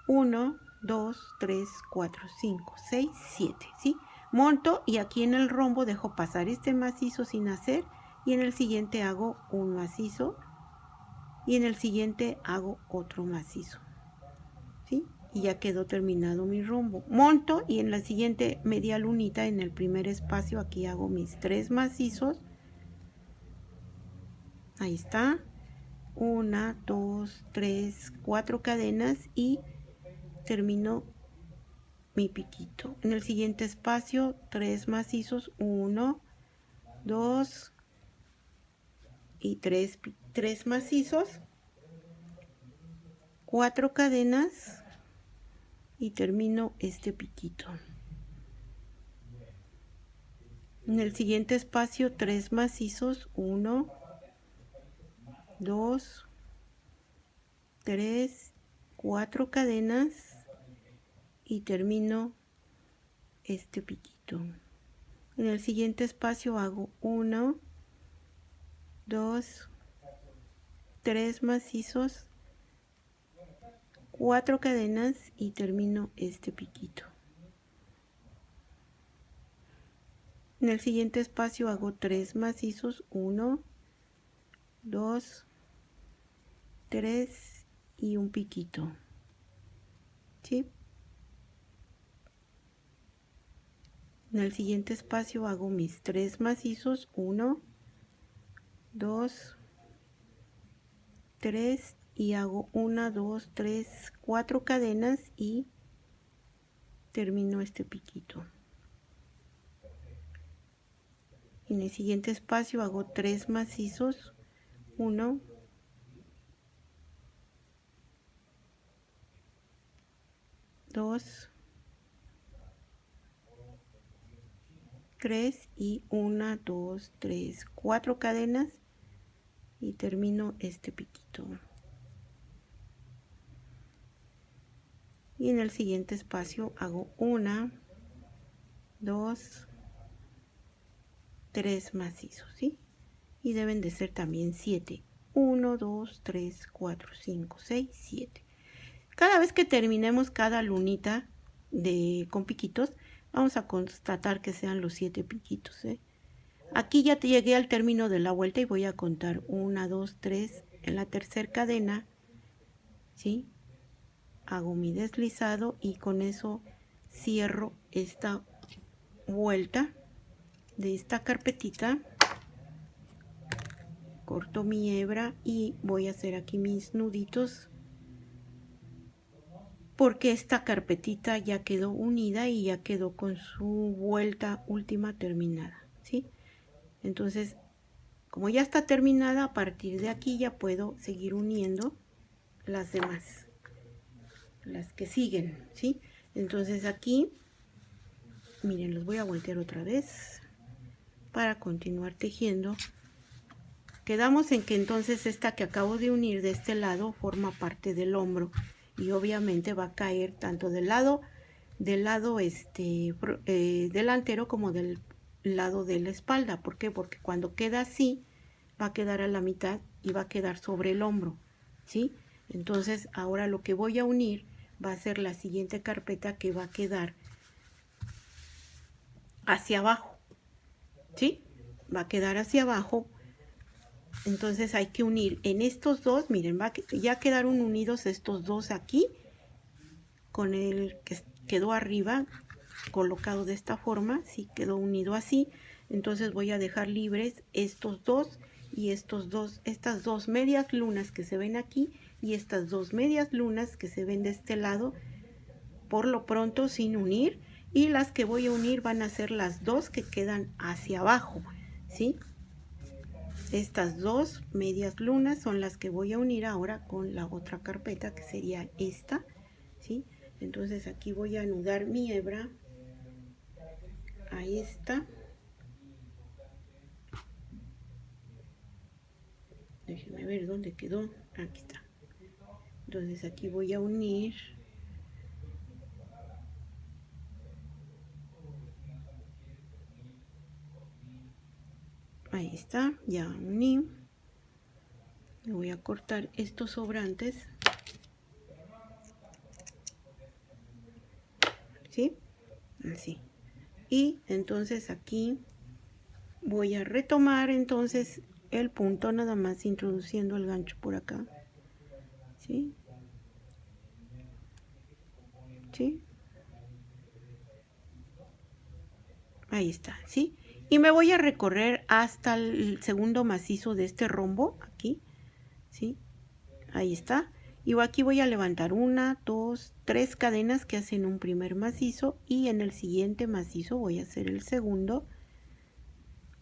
1, 2, 3, 4, 5, 6, 7, ¿sí? Monto y aquí en el rombo dejo pasar este macizo sin hacer y en el siguiente hago un macizo y en el siguiente hago otro macizo, ¿sí? Y ya quedó terminado mi rombo. Monto y en la siguiente media lunita en el primer espacio aquí hago mis 3 macizos. Ahí está. 1, 2, 3, 4 cadenas y termino mi piquito. En el siguiente espacio 3 macizos, 1, 2 y 3 macizos, 4 cadenas y termino este piquito. En el siguiente espacio 3 macizos, 1, 2, 3, 4 cadenas y termino este piquito. En el siguiente espacio hago 1, 2, 3 macizos, 4 cadenas y termino este piquito. En el siguiente espacio hago 3 macizos, 1, 2, 3 y un piquito. ¿Sí? En el siguiente espacio hago mis 3 macizos, 1, 2, 3 y hago 1, 2, 3, 4 cadenas y termino este piquito. En el siguiente espacio hago 3 macizos, 1, 2, 3 y 1, 2, 3, 4 cadenas y termino este piquito. Y en el siguiente espacio hago 1, 2, 3 macizos, ¿sí? Y deben de ser también 7. 1, 2, 3, 4, 5, 6, 7. Cada vez que terminemos cada lunita con piquitos, vamos a constatar que sean los 7 piquitos, ¿eh? Aquí ya llegué al término de la vuelta y voy a contar 1, 2, 3. En la tercera cadena, ¿sí? Hago mi deslizado y con eso cierro esta vuelta de esta carpetita. Corto mi hebra y voy a hacer aquí mis nuditos porque esta carpetita ya quedó unida y ya quedó con su vuelta última terminada, ¿sí? Entonces, como ya está terminada, a partir de aquí ya puedo seguir uniendo las demás, las que siguen, ¿sí? Entonces aquí, miren, los voy a voltear otra vez para continuar tejiendo. Quedamos en que entonces esta que acabo de unir de este lado forma parte del hombro y obviamente va a caer tanto del lado delantero como del lado de la espalda. ¿Por qué? Porque cuando queda así va a quedar a la mitad y va a quedar sobre el hombro, ¿sí? Entonces ahora lo que voy a unir va a ser la siguiente carpeta que va a quedar hacia abajo, ¿sí? Va a quedar hacia abajo. Entonces hay que unir en estos dos, miren, ya quedaron unidos estos dos aquí, con el que quedó arriba, colocado de esta forma, sí quedó unido así. Entonces voy a dejar libres estos dos y estos dos, estas dos medias lunas que se ven aquí y estas dos medias lunas que se ven de este lado, por lo pronto sin unir. Y las que voy a unir van a ser las dos que quedan hacia abajo, ¿sí? Estas dos medias lunas son las que voy a unir ahora con la otra carpeta que sería esta, ¿sí? Entonces aquí voy a anudar mi hebra a esta. Déjenme ver dónde quedó. Aquí está. Entonces aquí voy a unir ahí está, ya uní. Le voy a cortar estos sobrantes, ¿sí? Así. Y entonces aquí voy a retomar entonces el punto, nada más introduciendo el gancho por acá, ¿sí? ¿Sí? Ahí está, ¿sí? Y me voy a recorrer hasta el segundo macizo de este rombo, aquí, ¿sí? Ahí está. Y aquí voy a levantar 1, 2, 3 cadenas que hacen un primer macizo y en el siguiente macizo voy a hacer el segundo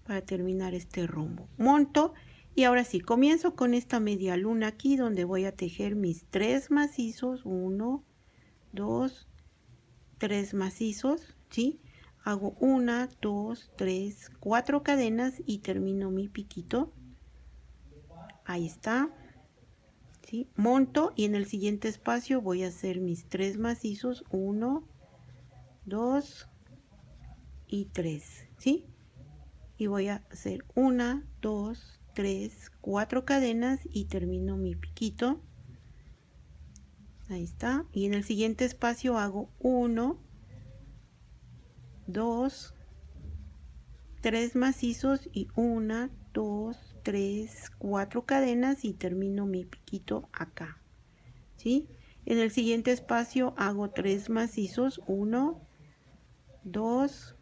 para terminar este rombo. Monto y ahora sí, comienzo con esta media luna aquí donde voy a tejer mis 3 macizos, 1, 2, 3 macizos, ¿sí? Hago 1, 2, 3, 4 cadenas y termino mi piquito. Ahí está. ¿Sí? Monto y en el siguiente espacio voy a hacer mis 3 macizos, 1, 2 y 3, ¿sí? Y voy a hacer 1, 2, 3, 4 cadenas y termino mi piquito. Ahí está. Y en el siguiente espacio hago 1, 2, 3 macizos y 1, 2, 3, 4 cadenas y termino mi piquito acá, ¿sí? En el siguiente espacio hago 3 macizos, 1, 2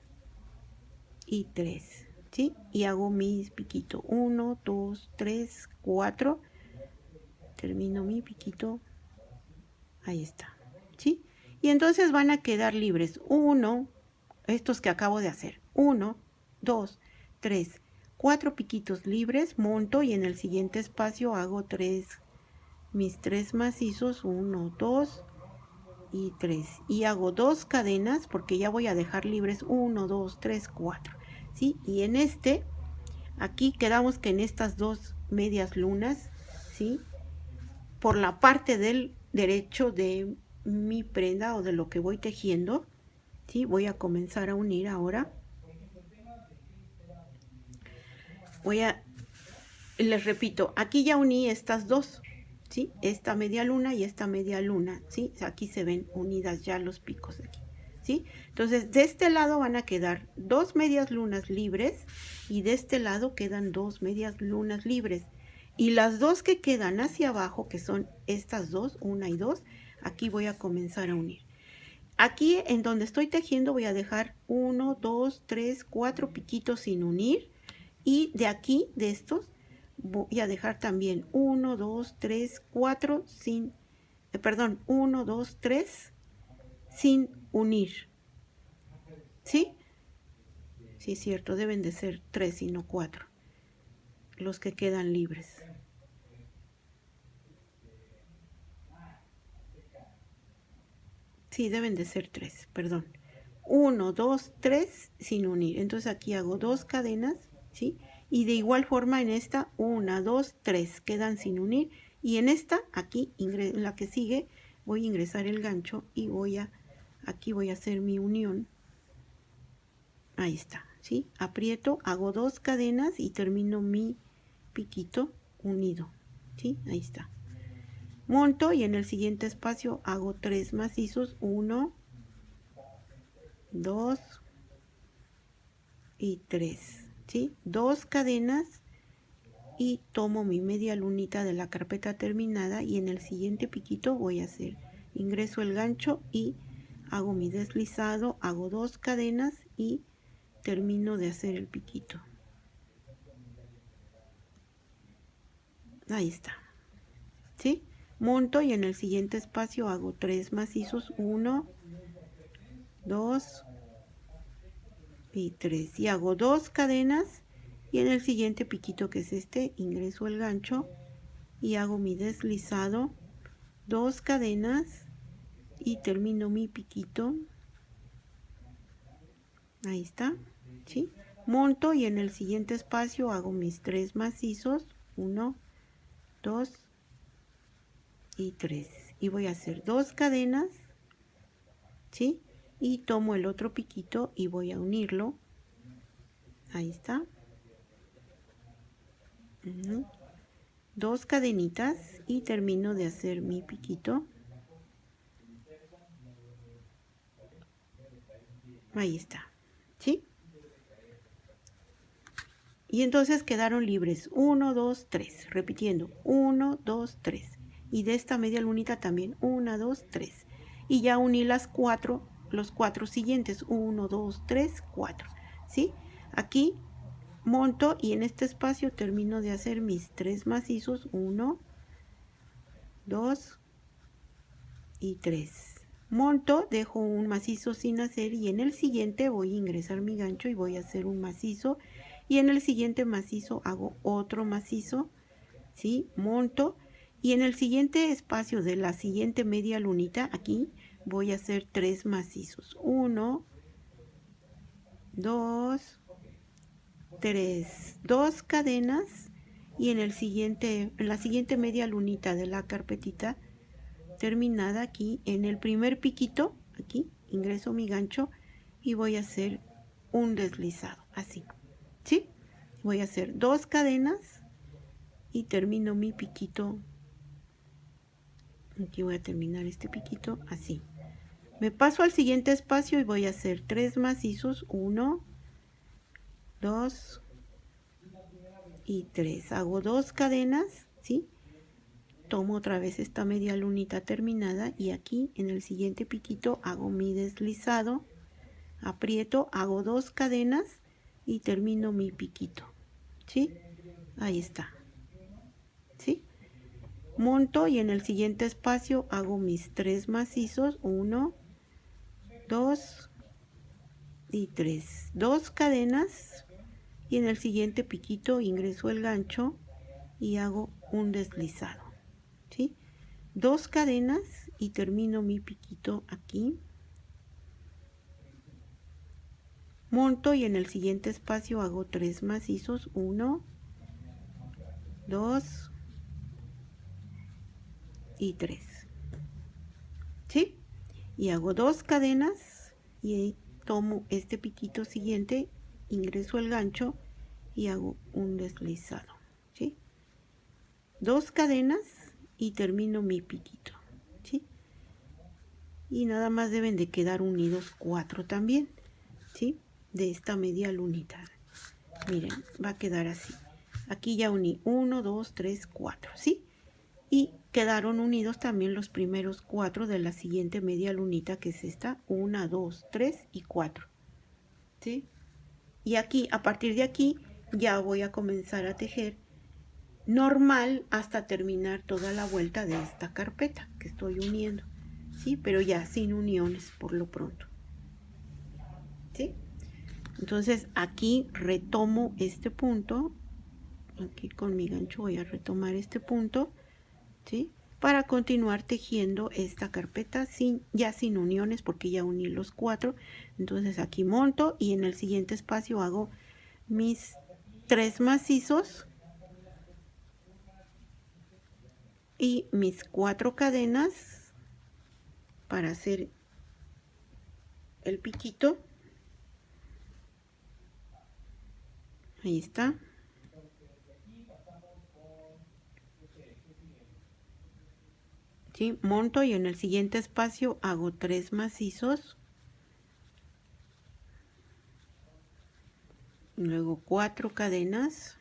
y 3, ¿sí? Y hago mi piquito, 1, 2, 3, 4, termino mi piquito, ahí está, ¿sí? Y entonces van a quedar libres, 1, estos que acabo de hacer, 1, 2, 3, 4 piquitos libres, monto y en el siguiente espacio hago mis 3 macizos, 1, 2 y 3, y hago 2 cadenas porque ya voy a dejar libres 1, 2, 3, 4, ¿sí? Y en aquí quedamos que en estas 2 medias lunas, ¿sí? Por la parte del derecho de mi prenda o de lo que voy tejiendo, ¿sí? Voy a comenzar a unir ahora. Les repito, aquí ya uní estas dos, ¿sí? Esta media luna y esta media luna, ¿sí? Aquí se ven unidas ya los picos de aquí, ¿sí? Entonces, de este lado van a quedar 2 medias lunas libres y de este lado quedan 2 medias lunas libres. Y las 2 que quedan hacia abajo, que son estas dos, 1 y 2, aquí voy a comenzar a unir. Aquí en donde estoy tejiendo voy a dejar 1, 2, 3, 4 piquitos sin unir. Y de aquí, de estos, voy a dejar también 1, 2, 3, 4 sin, 1, 2, 3 sin unir. ¿Sí? Sí, es cierto, deben de ser 3 y no 4 los que quedan libres. Sí, deben de ser 3, perdón. 1, 2, 3 sin unir. Entonces aquí hago 2 cadenas, ¿sí? Y de igual forma en esta, 1, 2, 3 quedan sin unir. Y en esta, aquí, en la que sigue, voy a ingresar el gancho y aquí voy a hacer mi unión. Ahí está, ¿sí? Aprieto, hago 2 cadenas y termino mi piquito unido, ¿sí? Ahí está. Monto y en el siguiente espacio hago 3 macizos, 1, 2 y 3, ¿sí? 2 cadenas y tomo mi media lunita de la carpeta terminada y en el siguiente piquito voy a hacer, ingreso el gancho y hago mi deslizado, hago 2 cadenas y termino de hacer el piquito. Ahí está, ¿sí? Monto y en el siguiente espacio hago 3 macizos, 1, 2 y 3 y hago 2 cadenas y en el siguiente piquito que es este ingreso el gancho y hago mi deslizado, 2 cadenas y termino mi piquito. Ahí está, ¿sí? Monto y en el siguiente espacio hago mis 3 macizos, 1, 2 y 3 y voy a hacer 2 cadenas, ¿sí? Y tomo el otro piquito y voy a unirlo. Ahí está. 2 cadenitas y termino de hacer mi piquito. Ahí está, ¿sí? Y entonces quedaron libres 1, 2, 3, repitiendo 1, 2, 3. Y de esta media lunita también 1, 2, 3. Y ya uní los 4 siguientes, 1, 2, 3, 4, ¿sí? Aquí monto y en este espacio termino de hacer mis 3 macizos, 1, 2 y 3. Monto, dejo un macizo sin hacer y en el siguiente voy a ingresar mi gancho y voy a hacer un macizo y en el siguiente macizo hago otro macizo, ¿sí? Monto y en el siguiente espacio de la siguiente media lunita aquí voy a hacer 3 macizos, 1, 2, 3, 2 cadenas y en la siguiente media lunita de la carpetita terminada aquí en el primer piquito, aquí ingreso mi gancho y voy a hacer un deslizado, así, ¿sí? Voy a hacer 2 cadenas y termino mi piquito. Aquí voy a terminar este piquito así. Me paso al siguiente espacio y voy a hacer 3 macizos, 1, 2 y 3. Hago 2 cadenas, ¿sí? Tomo otra vez esta media lunita terminada y aquí en el siguiente piquito hago mi deslizado, aprieto, hago 2 cadenas y termino mi piquito, ¿sí? Ahí está, ¿sí? Monto y en el siguiente espacio hago mis 3 macizos, 1, 2 y 3. 2 cadenas y en el siguiente piquito ingreso el gancho y hago un deslizado, ¿sí? 2 cadenas y termino mi piquito aquí. Monto y en el siguiente espacio hago 3 macizos, 1, 2 y 3, ¿sí? Y hago 2 cadenas y tomo este piquito siguiente, ingreso el gancho y hago un deslizado, ¿sí? 2 cadenas y termino mi piquito, ¿sí? Y nada más deben de quedar unidos 4 también, ¿sí? De esta media lunita. Miren, va a quedar así. Aquí ya uní 1, 2, 3, 4, ¿sí? Y quedaron unidos también los primeros 4 de la siguiente media lunita, que es esta, 1, 2, 3 y 4, ¿sí? Y aquí, a partir de aquí, ya voy a comenzar a tejer normal hasta terminar toda la vuelta de esta carpeta que estoy uniendo, ¿sí? Pero ya sin uniones por lo pronto, ¿sí? Entonces aquí retomo este punto, aquí con mi gancho voy a retomar este punto, ¿sí? Para continuar tejiendo esta carpeta ya sin uniones, porque ya uní los 4. Entonces aquí monto y en el siguiente espacio hago mis 3 macizos y mis 4 cadenas para hacer el piquito. Ahí está. ¿Sí? Monto y en el siguiente espacio hago 3 macizos, luego 4 cadenas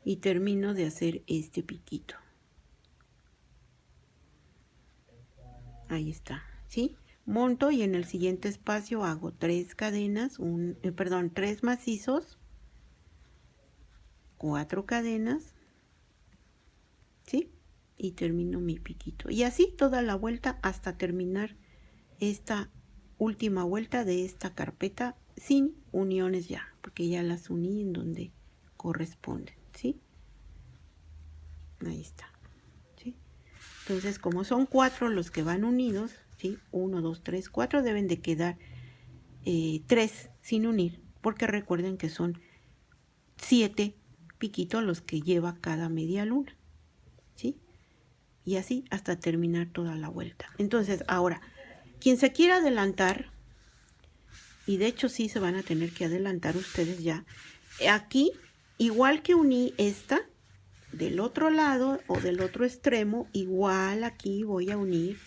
y termino de hacer este piquito. Ahí está, ¿sí? Monto y en el siguiente espacio hago 3 cadenas, 3 macizos, 4 cadenas, ¿sí? Y termino mi piquito. Y así toda la vuelta hasta terminar esta última vuelta de esta carpeta sin uniones ya, porque ya las uní en donde corresponden, ¿sí? Ahí está, ¿sí? Entonces, como son 4 los que van unidos, ¿sí? 1, 2, 3, 4 deben de quedar 3 sin unir, porque recuerden que son 7 piquitos los que lleva cada media luna, ¿sí? Y así hasta terminar toda la vuelta. Entonces, ahora, quien se quiera adelantar, y de hecho sí se van a tener que adelantar ustedes ya, aquí, igual que uní esta, del otro lado o del otro extremo, igual aquí voy a unir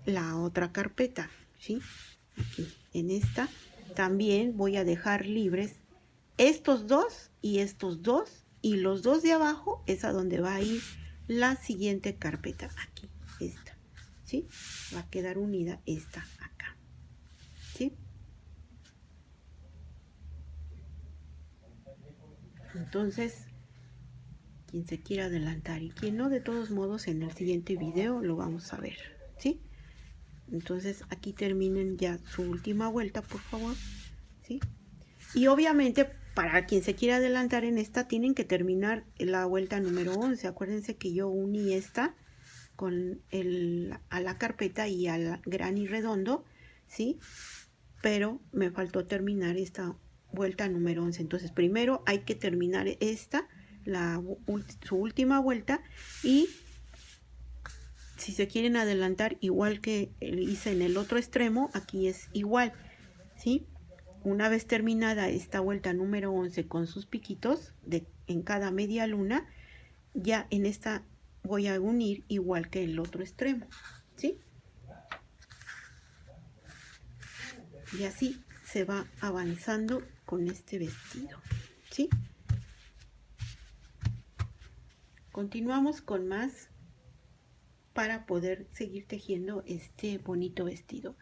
la otra carpeta, ¿sí? Aquí, en esta, también voy a dejar libres estos 2 y estos 2, y los 2 de abajo es a donde va a ir la siguiente carpeta, aquí, esta, ¿sí? Va a quedar unida esta acá, ¿sí? Entonces, quien se quiera adelantar y quien no, de todos modos en el siguiente video lo vamos a ver, ¿sí? Entonces aquí terminen ya su última vuelta, por favor, ¿sí? Y obviamente para quien se quiera adelantar en esta tienen que terminar la vuelta número 11. Acuérdense que yo uní esta con a la carpeta y al gran y redondo, ¿sí? Pero me faltó terminar esta vuelta número 11. Entonces primero hay que terminar esta, su última vuelta, y si se quieren adelantar, igual que hice en el otro extremo, aquí es igual, ¿sí? Una vez terminada esta vuelta número 11 con sus piquitos en cada media luna, ya en esta voy a unir igual que el otro extremo, ¿sí? Y así se va avanzando con este vestido, ¿sí? Continuamos con más para poder seguir tejiendo este bonito vestido.